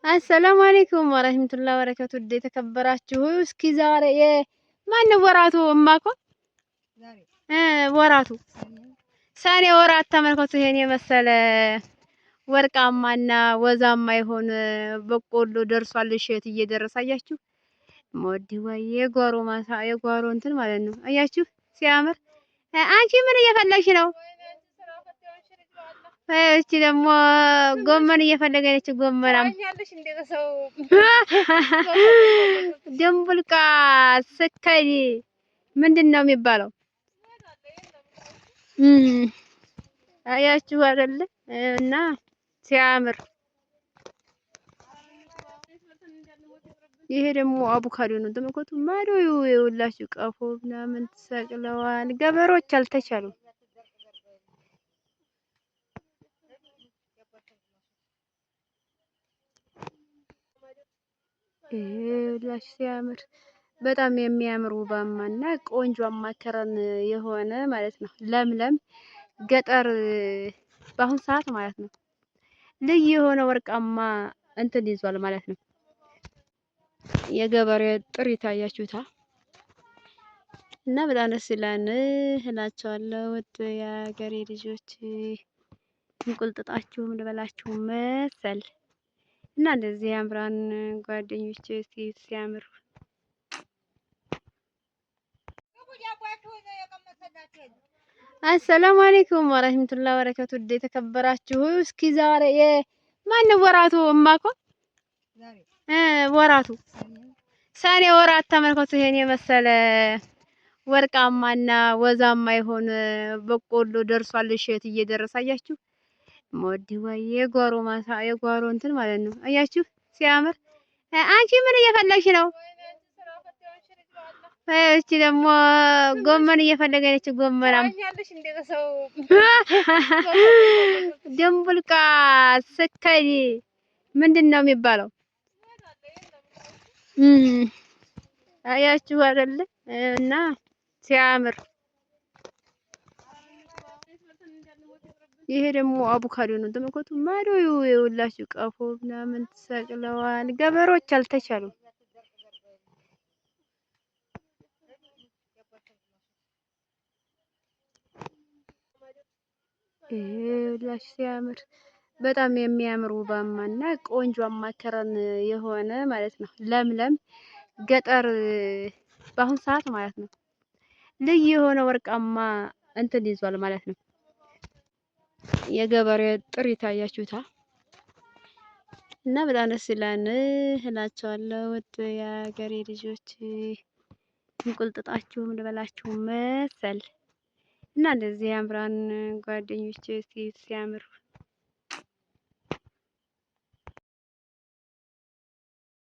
አሰላሙ አለይኩም ወራህመቱላሂ ወበረካቱ። የተከበራችሁ እስኪ ዛሬ ማነው ወራቱ እማኮ ወራቱ ሰኔ ወራት ተመልከቱ። ይሄን የመሰለ ወርቃማና ወዛማ የሆነ በቆሎ ደርሷል። እሸት እየደረሰ አያችሁ። ሞዲ ወይ የጓሮ ማሳ የጓሮ እንትን ማለት ነው። አያችሁ ሲያምር። አንቺ ምን እየፈለግሽ ነው? እቺ ደግሞ ጎመን እየፈለገች ጎመናም ድንቡልቃ ስከሪ ምንድን ነው የሚባለው? አያችሁ አይደለ? እና ሲያምር። ይሄ ደግሞ አቮካዶ ነው። ተመልከቱ። ማዶ ይኸውላችሁ ቀፎ ምናምን ተሰቅለዋል። ገበሬዎች አልተቻሉም። ይኸውላችሁ ሲያምር፣ በጣም የሚያምር ውባማና ቆንጆ አማከረን የሆነ ማለት ነው። ለምለም ገጠር በአሁን ሰዓት ማለት ነው ልዩ የሆነ ወርቃማ እንትን ይዟል ማለት ነው። የገበሬ ጥሪት አያችሁታ እና በጣም ደስ ይላል እላቸዋለሁ። ውድ የሀገሬ ልጆች እንቁልጥጣችሁ ልበላችሁ መሰል እና እንደዚህ ያምራን ጓደኞቼ ሲያምር። አሰላሙ አለይኩም ወራህመቱላሂ ወበረካቱ። የተከበራችሁ እስኪ ዛሬ ማነው ወራቱ እማኮ ወራቱ ሰኔ ወራት ተመልከቱ። ይሄን የመሰለ ወርቃማና ወዛማ የሆነ በቆሎ ደርሷል። እሸት እየደረሰ አያችሁ። ሞዲ ወይ የጓሮ ማሳ የጓሮ እንትን ማለት ነው። አያችሁ ሲያምር። አንቺ ምን እየፈለግሽ ነው? እቺ ደግሞ ጎመን እየፈለገች ጎመናም ድንቡልቃ ስከሪ ምንድን ነው የሚባለው? አያችሁ አይደለ? እና ሲያምር። ይሄ ደግሞ አቮካዶ ነው። ተመልከቱ። ማዶ ይኸውላችሁ ቀፎ ምናምን ተሰቅለዋል። ገበሬዎች አልተቻሉም። ይኸውላችሁ ሲያምር፣ በጣም የሚያምር ውባማና ቆንጆ አማከረን የሆነ ማለት ነው። ለምለም ገጠር በአሁን ሰዓት ማለት ነው ልዩ የሆነ ወርቃማ እንትን ይዟል ማለት ነው። የገበሬ ጥሪት አያችሁታ እና በጣም ደስ ይላል እላቸዋለሁ። ውድ የሀገሬ ልጆች እንቁልጥጣችሁ ልበላችሁ መሰል እና እንደዚህ ያምራን ጓደኞቼ ሲያምር